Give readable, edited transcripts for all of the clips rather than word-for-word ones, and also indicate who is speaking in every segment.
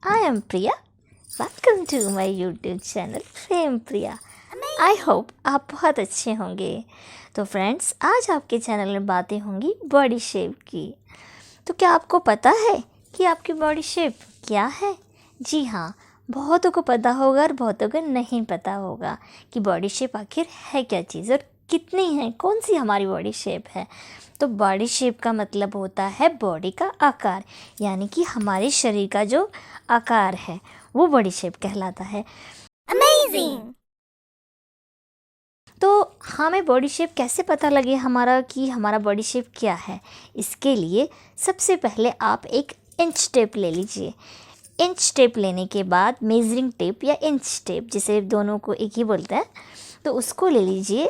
Speaker 1: I am Priya. Welcome to my YouTube channel fame Priya. I hope आप बहुत अच्छे होंगे। तो फ्रेंड्स, आज आपके चैनल में बातें होंगी बॉडी शेप की। तो क्या आपको पता है कि आपकी बॉडी शेप क्या है? जी हाँ, बहुतों को पता होगा और बहुतों को नहीं पता होगा कि बॉडी शेप आखिर है क्या चीज़ और कितनी है, कौन सी हमारी बॉडी शेप है। तो बॉडी शेप का मतलब होता है बॉडी का आकार, यानी कि हमारे शरीर का जो आकार है वो बॉडी शेप कहलाता है।
Speaker 2: अमेजिंग।
Speaker 1: तो हमें बॉडी शेप कैसे पता लगे हमारा कि हमारा बॉडी शेप क्या है? इसके लिए सबसे पहले आप एक इंच टेप ले लीजिए। इंच टेप लेने के बाद मेजरिंग टेप या इंच टेप, जिसे दोनों को एक ही बोलते हैं, तो उसको ले लीजिए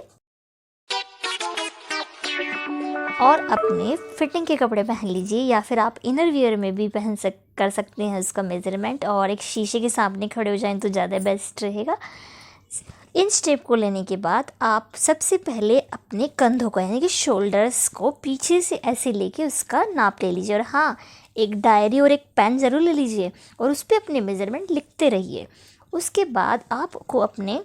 Speaker 1: और अपने फिटिंग के कपड़े पहन लीजिए, या फिर आप इनर वियर में भी कर सकते हैं उसका मेज़रमेंट, और एक शीशे के सामने खड़े हो जाएं तो ज़्यादा बेस्ट रहेगा। इंच टेप को लेने के बाद आप सबसे पहले अपने कंधों को, यानी कि शोल्डर्स को पीछे से ऐसे लेके उसका नाप ले लीजिए। और हाँ, एक डायरी और एक पेन ज़रूर ले लीजिए और उस पर अपने मेज़रमेंट लिखते रहिए। उसके बाद आपको अपने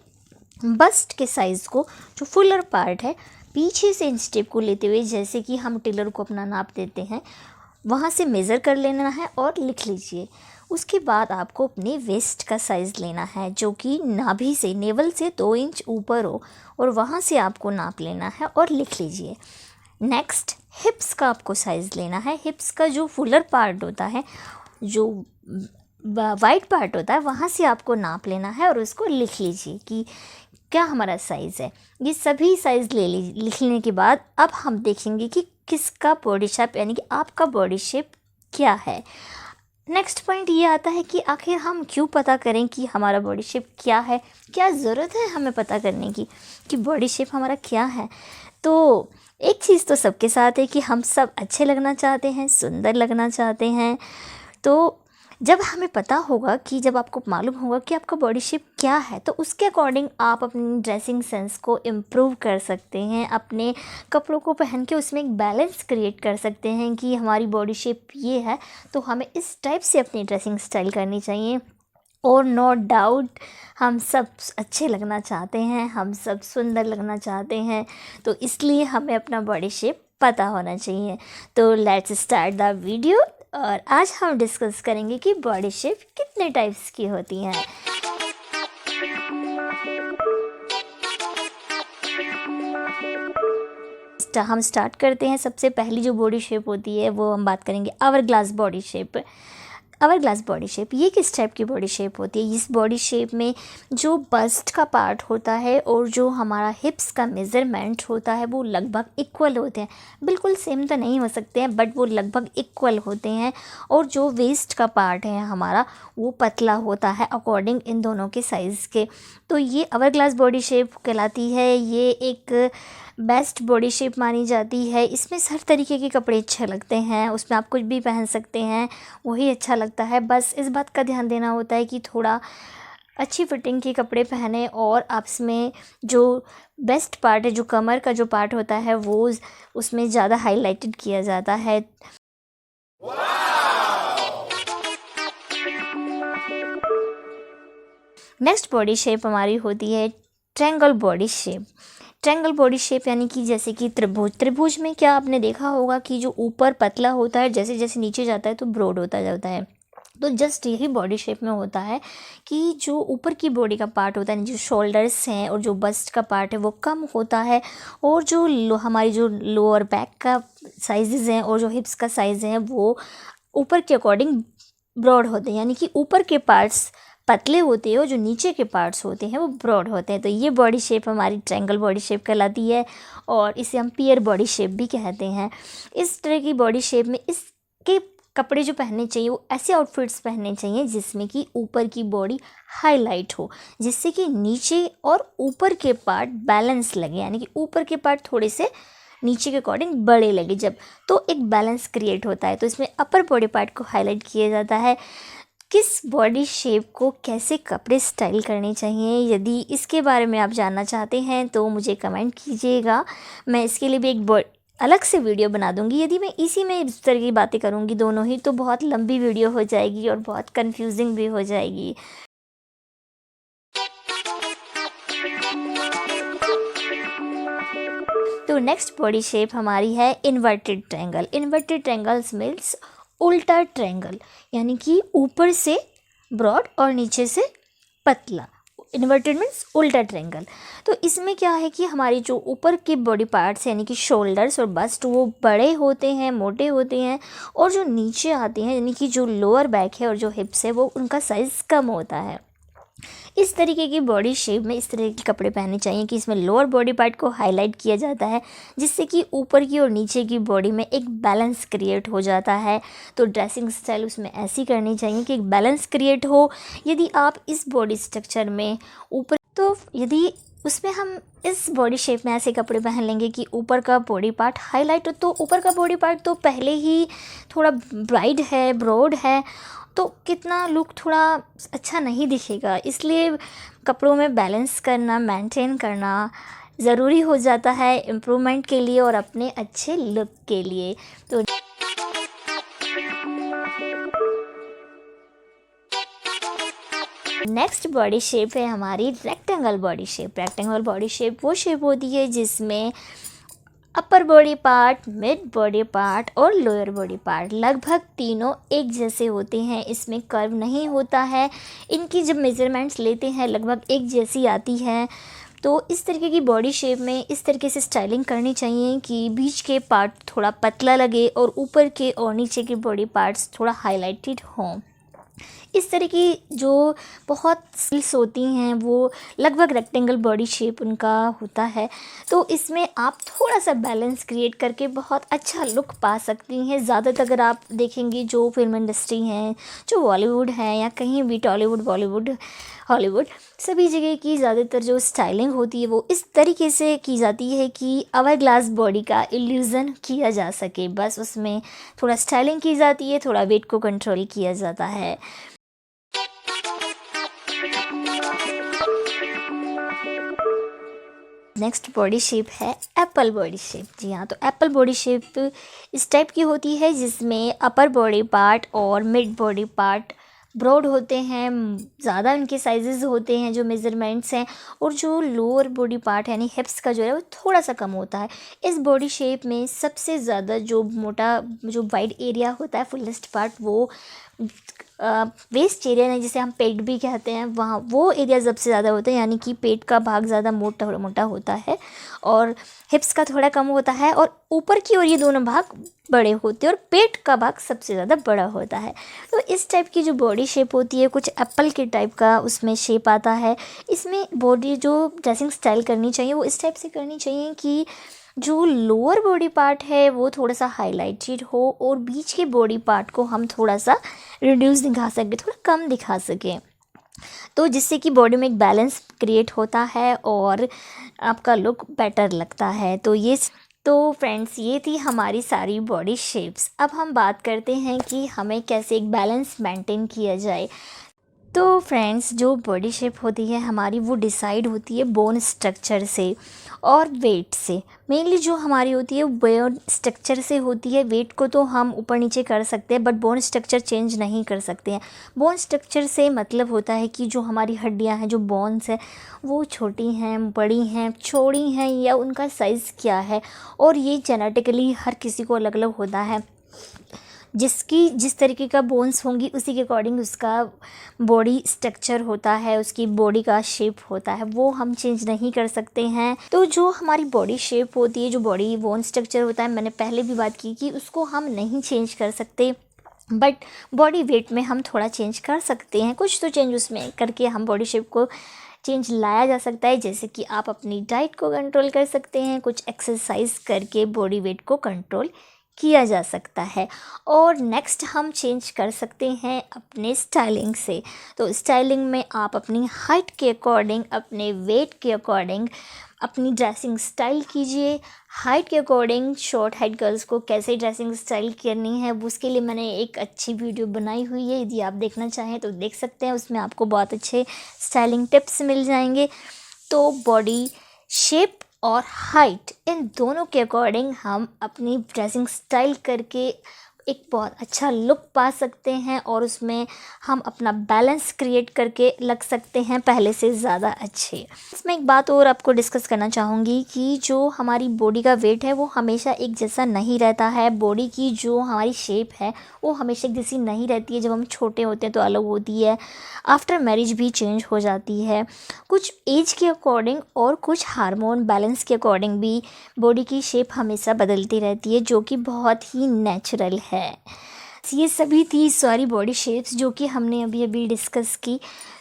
Speaker 1: बस्ट के साइज़ को, जो फुलर पार्ट है, पीछे से इंच टेप को लेते हुए, जैसे कि हम टेलर को अपना नाप देते हैं, वहाँ से मेज़र कर लेना है और लिख लीजिए। उसके बाद आपको अपने वेस्ट का साइज़ लेना है, जो कि नाभि से, नेवल से 2 इंच ऊपर हो, और वहाँ से आपको नाप लेना है और लिख लीजिए। नेक्स्ट, हिप्स का आपको साइज़ लेना है। हिप्स का जो फुलर पार्ट होता है, जो वाइट पार्ट होता है, वहाँ से आपको नाप लेना है और उसको लिख लीजिए कि क्या हमारा साइज़ है। ये सभी साइज़ लिखने के बाद अब हम देखेंगे कि किसका बॉडी शेप, यानी कि आपका बॉडी शेप क्या है। नेक्स्ट पॉइंट ये आता है कि आखिर हम क्यों पता करें कि हमारा बॉडी शेप क्या है, क्या ज़रूरत है हमें पता करने की कि बॉडी शेप हमारा क्या है। तो एक चीज़ तो सबके साथ है कि हम सब अच्छे लगना चाहते हैं, सुंदर लगना चाहते हैं। तो जब हमें पता होगा, कि जब आपको मालूम होगा कि आपका बॉडी शेप क्या है, तो उसके अकॉर्डिंग आप अपनी ड्रेसिंग सेंस को इम्प्रूव कर सकते हैं। अपने कपड़ों को पहन के उसमें एक बैलेंस क्रिएट कर सकते हैं कि हमारी बॉडी शेप ये है, तो हमें इस टाइप से अपनी ड्रेसिंग स्टाइल करनी चाहिए। और नो डाउट हम सब अच्छे लगना चाहते हैं, हम सब सुंदर लगना चाहते हैं, तो इसलिए हमें अपना बॉडी शेप पता होना चाहिए। तो लेट्स स्टार्ट द वीडियो। और आज हम डिस्कस करेंगे कि बॉडी शेप कितने टाइप्स की होती हैं। हम स्टार्ट करते हैं। सबसे पहली जो बॉडी शेप होती है वो हम बात करेंगे hourglass body shape. Hourglass body shape ये किस टाइप की बॉडी शेप होती है? इस बॉडी शेप में जो बस्ट का पार्ट होता है और जो हमारा हिप्स का मेज़रमेंट होता है वो लगभग इक्वल होते हैं। बिल्कुल सेम तो नहीं हो सकते हैं, बट वो लगभग इक्वल होते हैं। और जो वेस्ट का पार्ट है हमारा, वो पतला होता है अकॉर्डिंग इन दोनों के साइज़ के। तो ये आवर ग्लास बॉडी शेप कहलाती है। ये एक बेस्ट बॉडी शेप मानी जाती है। इसमें हर तरीके के कपड़े अच्छे लगते हैं, उसमें आप कुछ भी पहन सकते हैं, वही अच्छा लगता है। बस इस बात का ध्यान देना होता है कि थोड़ा अच्छी फिटिंग के कपड़े पहने, और आप इसमें जो बेस्ट पार्ट है, जो कमर का जो पार्ट होता है, वो उसमें ज़्यादा हाईलाइटेड किया जाता है। नेक्स्ट बॉडी शेप हमारी होती है triangle body shape. Triangle body shape यानी कि जैसे कि त्रिभुज में क्या आपने देखा होगा कि जो ऊपर पतला होता है, जैसे जैसे नीचे जाता है तो ब्रॉड होता जाता है। तो जस्ट यही बॉडी शेप में होता है कि जो ऊपर की बॉडी का पार्ट होता है, जो शोल्डर्स हैं और जो बस्ट का पार्ट है, वो कम होता है, और जो हमारी जो लोअर बैक का साइजेज़ हैं और जो हिप्स का साइज़ है वो ऊपर के अकॉर्डिंग ब्रॉड होते हैं, यानी कि ऊपर के पार्ट्स पतले होते हैं और जो नीचे के पार्ट्स होते हैं वो ब्रॉड होते हैं। तो ये बॉडी शेप हमारी ट्रायंगल बॉडी शेप कहलाती है, और इसे हम पियर बॉडी शेप भी कहते हैं। इस तरह की बॉडी शेप में इसके कपड़े जो पहनने चाहिए वो ऐसे आउटफिट्स पहनने चाहिए जिसमें कि ऊपर की बॉडी हाईलाइट हो, जिससे कि नीचे और ऊपर के पार्ट बैलेंस लगे, यानी कि ऊपर के पार्ट थोड़े से नीचे के अकॉर्डिंग बड़े लगे जब, तो एक बैलेंस क्रिएट होता है। तो इसमें अपर बॉडी पार्ट को हाईलाइट किया जाता है। किस बॉडी शेप को कैसे कपड़े स्टाइल करने चाहिए, यदि इसके बारे में आप जानना चाहते हैं तो मुझे कमेंट कीजिएगा। मैं इसके लिए भी एक अलग से वीडियो बना दूंगी। यदि मैं इसी में इस तरह की बातें करूंगी दोनों ही, तो बहुत लंबी वीडियो हो जाएगी और बहुत कंफ्यूजिंग भी हो जाएगी। तो नेक्स्ट बॉडी शेप हमारी है inverted triangle. Inverted triangles means उल्टा ट्रायंगल, यानी कि ऊपर से ब्रॉड और नीचे से पतला। इन्वर्टेड मीन्स उल्टा ट्रायंगल। तो इसमें क्या है कि हमारी जो ऊपर के बॉडी पार्ट्स यानी कि शोल्डर्स और बस्ट वो बड़े होते हैं, मोटे होते हैं, और जो नीचे आते हैं यानी कि जो लोअर बैक है और जो हिप्स है वो उनका साइज़ कम होता है। इस तरीके की बॉडी शेप में इस तरह के कपड़े पहनने चाहिए कि इसमें लोअर बॉडी पार्ट को हाईलाइट किया जाता है, जिससे कि ऊपर की और नीचे की बॉडी में एक बैलेंस क्रिएट हो जाता है। तो ड्रेसिंग स्टाइल उसमें ऐसी करनी चाहिए कि एक बैलेंस क्रिएट हो। यदि आप इस बॉडी स्ट्रक्चर में ऊपर, तो यदि उसमें हम इस बॉडी शेप में ऐसे कपड़े पहन लेंगे कि ऊपर का बॉडी पार्ट हाईलाइट हो, तो ऊपर का बॉडी पार्ट तो पहले ही थोड़ा ब्राइड है, ब्रॉड है, तो कितना लुक थोड़ा अच्छा नहीं दिखेगा। इसलिए कपड़ों में बैलेंस करना, मेंटेन करना ज़रूरी हो जाता है इम्प्रूवमेंट के लिए और अपने अच्छे लुक के लिए। तो नेक्स्ट बॉडी शेप है हमारी rectangle body shape. Rectangle body shape वो शेप होती है जिसमें upper body part, mid body part और लोअर बॉडी पार्ट लगभग तीनों एक जैसे होते हैं। इसमें कर्व नहीं होता है। इनकी जब मेज़रमेंट्स लेते हैं लगभग एक जैसी आती है। तो इस तरीके की बॉडी शेप में इस तरीके से स्टाइलिंग करनी चाहिए कि बीच के पार्ट थोड़ा पतला लगे और ऊपर के और नीचे के बॉडी पार्ट्स थोड़ा हाईलाइटेड हों। इस तरह की जो बहुत स्किल्स होती हैं वो लगभग रेक्टेंगल बॉडी शेप उनका होता है। तो इसमें आप थोड़ा सा बैलेंस क्रिएट करके बहुत अच्छा लुक पा सकती हैं। ज़्यादातर अगर आप देखेंगी जो फिल्म इंडस्ट्री हैं, जो बॉलीवुड है या कहीं भी टॉलीवुड, बॉलीवुड, हॉलीवुड, सभी जगह की ज़्यादातर जो स्टाइलिंग होती है वो इस तरीके से की जाती है कि आवर ग्लास बॉडी का इल्यूज़न किया जा सके। बस उसमें थोड़ा स्टाइलिंग की जाती है, थोड़ा वेट को कंट्रोल किया जाता है। नेक्स्ट बॉडी शेप है एप्पल बॉडी शेप। जी हाँ, तो एप्पल बॉडी शेप इस टाइप की होती है जिसमें अपर बॉडी पार्ट और मिड बॉडी पार्ट ब्रॉड होते हैं, ज़्यादा उनके साइजेस होते हैं जो मेज़रमेंट्स हैं, और जो लोअर बॉडी पार्ट यानी हिप्स का जो है वो थोड़ा सा कम होता है। इस बॉडी शेप में सबसे ज़्यादा जो मोटा, जो वाइड एरिया होता है, फुलेस्ट पार्ट, वो वेस्ट एरिया नहीं, जिसे हम पेट भी कहते हैं, वहाँ वो एरिया सबसे ज़्यादा होता है, यानी कि पेट का भाग ज़्यादा मोटा मोटा होता है और हिप्स का थोड़ा कम होता है, और ऊपर की ओर ये दोनों भाग बड़े होते हैं और पेट का भाग सबसे ज़्यादा बड़ा होता है। तो इस टाइप की जो बॉडी शेप होती है कुछ एप्पल के टाइप का उसमें शेप आता है। इसमें बॉडी जो ड्रेसिंग स्टाइल करनी चाहिए वो इस टाइप से करनी चाहिए कि जो लोअर बॉडी पार्ट है वो थोड़ा सा हाईलाइटेड हो और बीच के बॉडी पार्ट को हम थोड़ा सा रिड्यूस दिखा सकें, थोड़ा कम दिखा सकें, तो जिससे कि बॉडी में एक बैलेंस क्रिएट होता है और आपका लुक बेटर लगता है। तो फ्रेंड्स, ये थी हमारी सारी बॉडी शेप्स। अब हम बात करते हैं कि हमें कैसे एक बैलेंस मेंटेन किया जाए। तो फ्रेंड्स, जो बॉडी शेप होती है हमारी वो डिसाइड होती है बोन स्ट्रक्चर से और वेट से। मेनली जो हमारी होती है बोन स्ट्रक्चर से होती है। वेट को तो हम ऊपर नीचे कर सकते हैं बट बोन स्ट्रक्चर चेंज नहीं कर सकते हैं। बोन स्ट्रक्चर से मतलब होता है कि जो हमारी हड्डियां हैं, जो बोन्स हैं, वो छोटी हैं, बड़ी हैं, चौड़ी हैं, या उनका साइज़ क्या है। और ये जेनेटिकली हर किसी को अलग अलग होता है। जिसकी जिस तरीके का बोन्स होंगी उसी के अकॉर्डिंग उसका बॉडी स्ट्रक्चर होता है, उसकी बॉडी का शेप होता है, वो हम चेंज नहीं कर सकते हैं। तो जो हमारी बॉडी शेप होती है, जो बॉडी बोन स्ट्रक्चर होता है, मैंने पहले भी बात की कि उसको हम नहीं चेंज कर सकते, बट बॉडी वेट में हम थोड़ा चेंज कर सकते हैं। कुछ तो चेंज उसमें करके हम बॉडी शेप को चेंज लाया जा सकता है, जैसे कि आप अपनी डाइट को कंट्रोल कर सकते हैं, कुछ एक्सरसाइज करके बॉडी वेट को कंट्रोल किया जा सकता है। और नेक्स्ट हम चेंज कर सकते हैं अपने स्टाइलिंग से। तो स्टाइलिंग में आप अपनी हाइट के अकॉर्डिंग, अपने वेट के अकॉर्डिंग अपनी ड्रेसिंग स्टाइल कीजिए। हाइट के अकॉर्डिंग शॉर्ट हाइट गर्ल्स को कैसे ड्रेसिंग स्टाइल करनी है उसके लिए मैंने एक अच्छी वीडियो बनाई हुई है, यदि आप देखना चाहें तो देख सकते हैं। उसमें आपको बहुत अच्छे स्टाइलिंग टिप्स मिल जाएंगे। तो बॉडी शेप और हाइट, इन दोनों के अकॉर्डिंग हम अपनी ड्रेसिंग स्टाइल करके एक बहुत अच्छा लुक पा सकते हैं और उसमें हम अपना बैलेंस क्रिएट करके लग सकते हैं पहले से ज़्यादा अच्छे। इसमें एक बात और आपको डिस्कस करना चाहूँगी कि जो हमारी बॉडी का वेट है वो हमेशा एक जैसा नहीं रहता है। बॉडी की जो हमारी शेप है वो हमेशा एक जैसी नहीं रहती है। जब हम छोटे होते हैं तो अलग होती है, आफ्टर मैरिज भी चेंज हो जाती है, कुछ एज के अकॉर्डिंग और कुछ हार्मोन बैलेंस के अकॉर्डिंग भी बॉडी की शेप हमेशा बदलती रहती है, जो कि बहुत ही नेचुरल है। ये सभी थी सारी बॉडी शेप्स जो कि हमने अभी अभी डिस्कस की।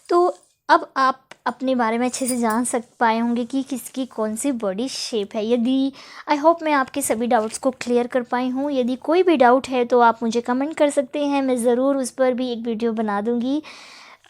Speaker 1: तो अब आप अपने बारे में अच्छे से जान पाए होंगे कि किसकी कौन सी बॉडी शेप है। यदि आई होप मैं आपके सभी डाउट्स को क्लियर कर पाई हूँ। यदि कोई भी डाउट है तो आप मुझे कमेंट कर सकते हैं, मैं ज़रूर उस पर भी एक वीडियो बना दूँगी।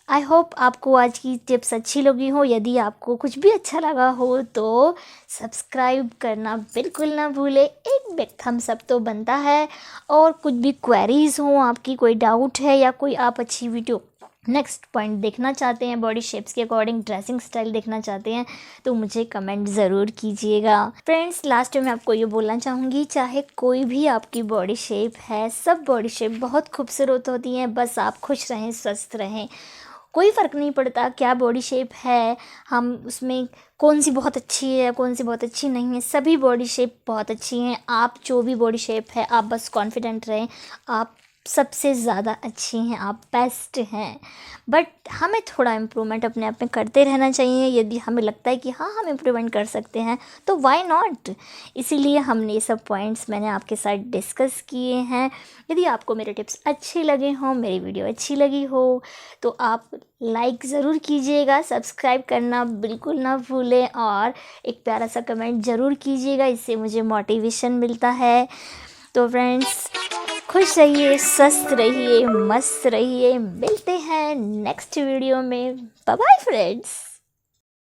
Speaker 1: आई होप आपको आज की टिप्स अच्छी लगी हो। यदि आपको कुछ भी अच्छा लगा हो तो सब्सक्राइब करना बिल्कुल ना भूलें, एक बिग थम्स अप तो बनता है। और कुछ भी क्वेरीज़ हो, आपकी कोई डाउट है या कोई आप अच्छी वीडियो नेक्स्ट पॉइंट देखना चाहते हैं, बॉडी शेप्स के अकॉर्डिंग ड्रेसिंग स्टाइल देखना चाहते हैं, तो मुझे कमेंट ज़रूर कीजिएगा। फ्रेंड्स, लास्ट में आपको ये बोलना चाहूँगी, चाहे कोई भी आपकी बॉडी शेप है, सब बॉडी शेप बहुत खूबसूरत होती हैं, बस आप खुश रहें, स्वस्थ रहें। कोई फ़र्क नहीं पड़ता क्या बॉडी शेप है, हम उसमें कौन सी बहुत अच्छी है, कौन सी बहुत अच्छी नहीं है, सभी बॉडी शेप बहुत अच्छी हैं। आप जो भी बॉडी शेप है, आप बस कॉन्फिडेंट रहें, आप सबसे ज़्यादा अच्छी हैं, आप बेस्ट हैं। बट हमें थोड़ा इम्प्रूवमेंट अपने आप में करते रहना चाहिए। यदि हमें लगता है कि हाँ हम इम्प्रूवमेंट कर सकते हैं तो व्हाई नॉट। इसीलिए हमने ये सब पॉइंट्स मैंने आपके साथ डिस्कस किए हैं। यदि आपको मेरे टिप्स अच्छे लगे हों, मेरी वीडियो अच्छी लगी हो, तो आप लाइक ज़रूर कीजिएगा, सब्सक्राइब करना बिल्कुल ना भूलें और एक प्यारा सा कमेंट ज़रूर कीजिएगा, इससे मुझे मोटिवेशन मिलता है। तो फ्रेंड्स, खुश रहिए, स्वस्थ रहिए, मस्त रहिए। मिलते हैं नेक्स्ट वीडियो में। Bye bye friends.